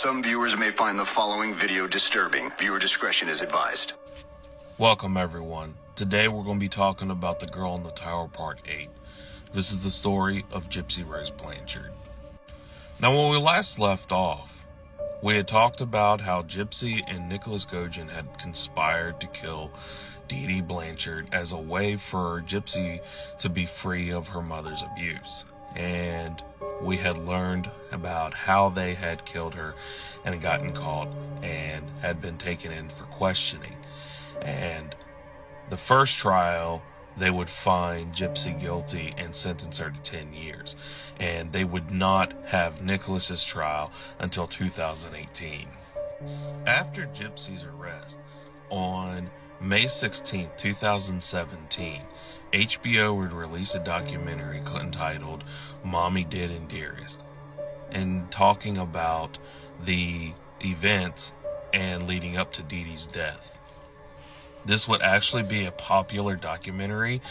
Some viewers may find the following video disturbing. Viewer discretion is advised. Welcome everyone. Today we're going to be talking about The Girl in the Tower Part 8. This is the story of Gypsy Rose Blanchard. Now when we last left off, we had talked about how Gypsy and Nicholas Gogin had conspired to kill Dee Dee Blanchard as a way for Gypsy to be free of her mother's abuse. And we had learned about how they had killed her and had gotten caught and had been taken in for questioning. And the first trial, they would find Gypsy guilty and sentence her to 10 years. And they would not have Nicholas's trial until 2018. After Gypsy's arrest, on May 16, 2017, HBO would release a documentary entitled Mommy Dead and Dearest, and talking about the events and leading up to Dee Dee's death. This would actually be a popular documentary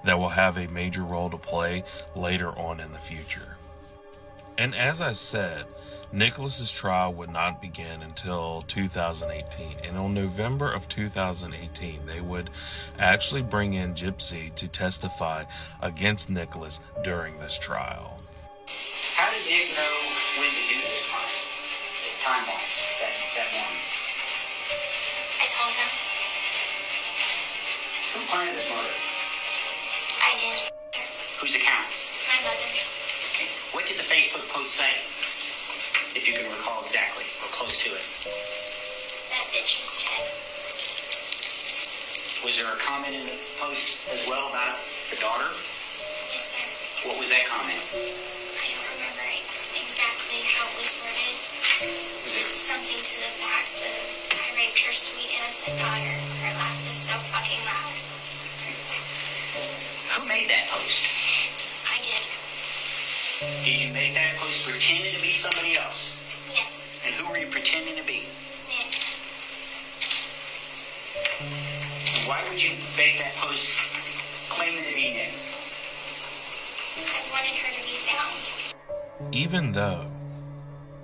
that will have a major role to play later on in the future. And as I said, Nicholas's trial would not begin until 2018. And on November of 2018, they would actually bring in Gypsy to testify against Nicholas during this trial. How did Nick know when to do this crime? The time-wise, that morning. I told him. Who planned this murder? I did. Whose account? My mother's. Okay. What did the Facebook post say? If you can recall exactly, or close to it. That bitch is dead. Was there a comment in the post as well about the daughter? Yes, sir. What was that comment? I don't remember exactly how it was worded. Was it Something to the fact of, I raped her sweet innocent daughter. Her laugh is so fucking loud. who made that post? I did. Did you make that post pretending to be somebody else? Yes. And who were you pretending to be? Nick. And why would you make that post claiming to be Nick? I wanted her to be found. Even though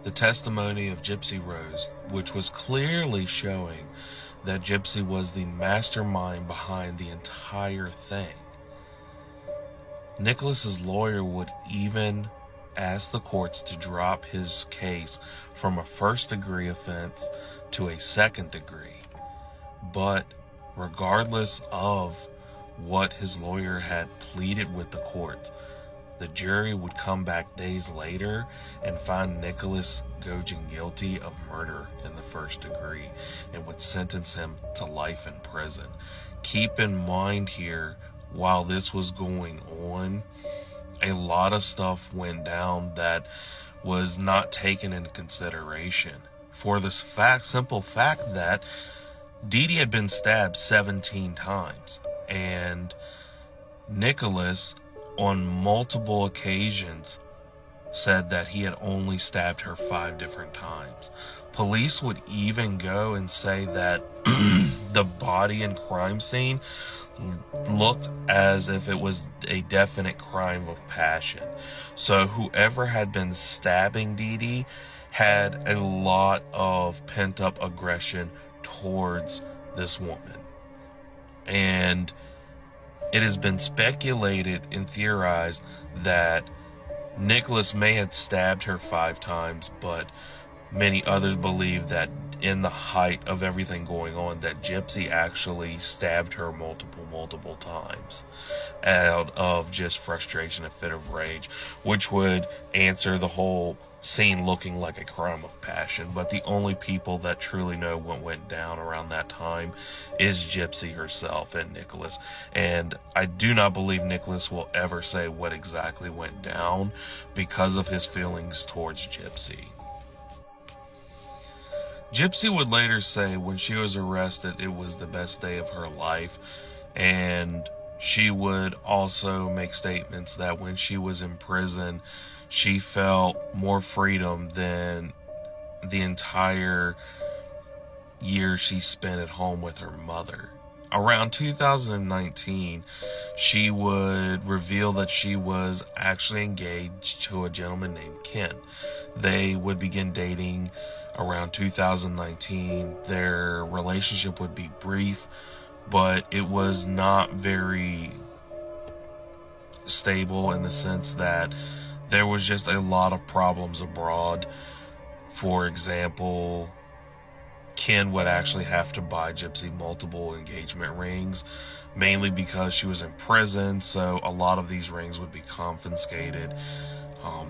the testimony of Gypsy Rose, which was clearly showing that Gypsy was the mastermind behind the entire thing, Nicholas's lawyer would even ask the courts to drop his case from a first-degree offense to a second-degree. But regardless of what his lawyer had pleaded with the courts, the jury would come back days later and find Nicholas Gogin guilty of murder in the first degree and would sentence him to life in prison. Keep in mind here, while this was going on, a lot of stuff went down that was not taken into consideration. For the simple fact that Dee Dee had been stabbed 17 times, and Nicholas on multiple occasions said that he had only stabbed her 5 different times. Police would even go and say that the body and crime scene looked as if it was a definite crime of passion. So whoever had been stabbing Dee Dee had a lot of pent-up aggression towards this woman. And it has been speculated and theorized that Nicholas may have stabbed her 5 times, but many others believe that in the height of everything going on, that Gypsy actually stabbed her multiple times out of just frustration, a fit of rage, which would answer the whole scene looking like a crime of passion. But the only people that truly know what went down around that time is Gypsy herself and Nicholas. And I do not believe Nicholas will ever say what exactly went down because of his feelings towards Gypsy. Gypsy would later say when she was arrested it was the best day of her life, and she would also make statements that when she was in prison she felt more freedom than the entire year she spent at home with her mother. Around 2019, she would reveal that she was actually engaged to a gentleman named Ken. They would begin dating around 2019. Their relationship would be brief, but it was not very stable in the sense that there was just a lot of problems abroad. For example, Ken would actually have to buy Gypsy multiple engagement rings, mainly because she was in prison, so a lot of these rings would be confiscated.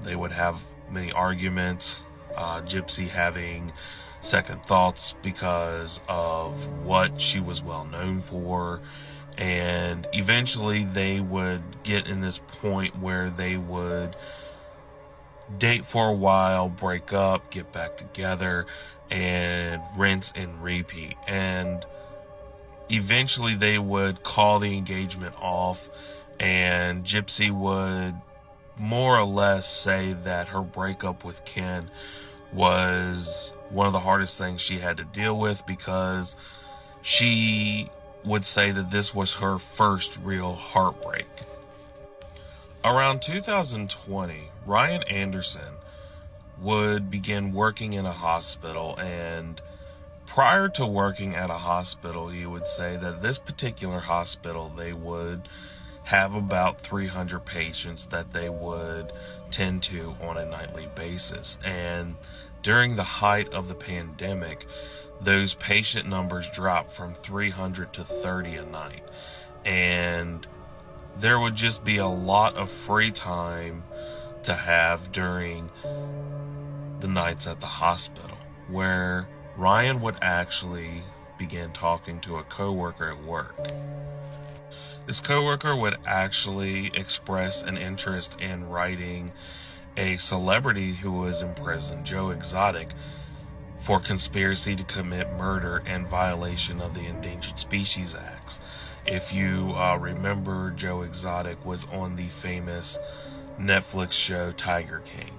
They would have many arguments, Gypsy having second thoughts because of what she was well known for, and eventually they would get in this point where they would date for a while, break up, get back together, and rinse and repeat. And eventually they would call the engagement off, and Gypsy would more or less say that her breakup with Ken was one of the hardest things she had to deal with, because she would say that this was her first real heartbreak. Around 2020, Ryan Anderson would begin working in a hospital, and prior to working at a hospital, he would say that this particular hospital, they would have about 300 patients that they would tend to on a nightly basis. And during the height of the pandemic, those patient numbers dropped from 300 to 30 a night. And there would just be a lot of free time to have during the nights at the hospital, where Ryan would actually begin talking to a coworker at work. This coworker would actually express an interest in writing a celebrity who was in prison, Joe Exotic, for conspiracy to commit murder and violation of the Endangered Species Acts. If you remember, Joe Exotic was on the famous Netflix show Tiger King.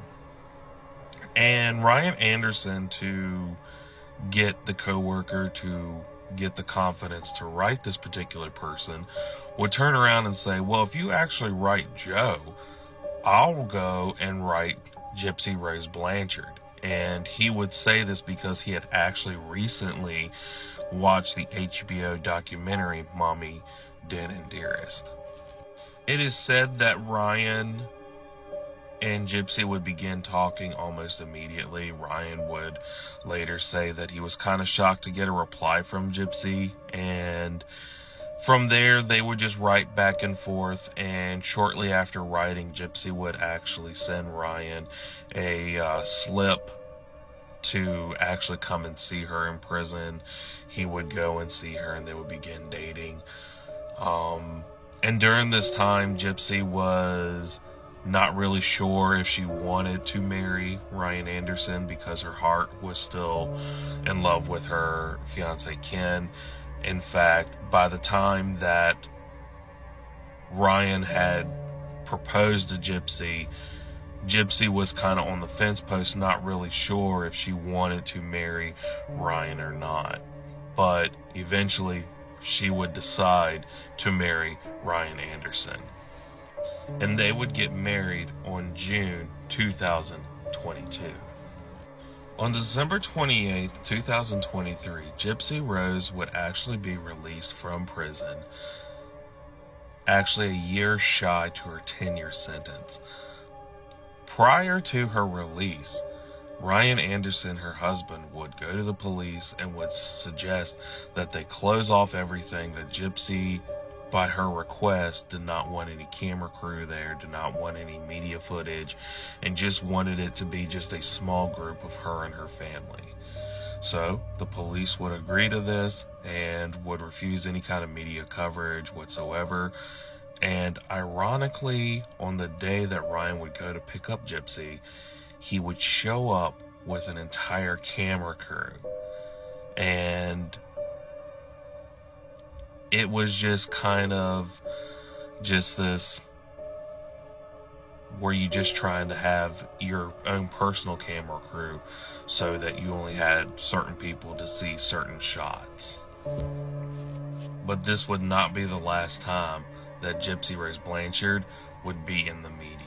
And Ryan Anderson, to get the coworker to get the confidence to write this particular person, would turn around and say, well, if you actually write Joe, I'll go and write Gypsy Rose Blanchard. And he would say this because he had actually recently watched the HBO documentary Mommy, Dead and Dearest. It is said that Ryan and Gypsy would begin talking almost immediately. Ryan would later say that he was kind of shocked to get a reply from Gypsy, and from there they would just write back and forth. And shortly after writing, Gypsy would actually send Ryan a slip to actually come and see her in prison. He would go and see her, and they would begin dating. And during this time, Gypsy was not really sure if she wanted to marry Ryan Anderson, because her heart was still in love with her fiance Ken. In fact, by the time that Ryan had proposed to Gypsy, Gypsy was kind of on the fence post, not really sure if she wanted to marry Ryan or not. But eventually she would decide to marry Ryan Anderson. And they would get married on June 2022. On December 28th, 2023, Gypsy Rose would actually be released from prison, actually a year shy to her 10-year sentence. Prior to her release, Ryan Anderson, her husband, would go to the police and would suggest that they close off everything, that Gypsy, by her request, did not want any camera crew there, did not want any media footage, and just wanted it to be just a small group of her and her family. So the police would agree to this and would refuse any kind of media coverage whatsoever. And ironically, on the day that Ryan would go to pick up Gypsy, he would show up with an entire camera crew. And it was just kind of just this, were you just trying to have your own personal camera crew so that you only had certain people to see certain shots? but this would not be the last time that Gypsy Rose Blanchard would be in the media.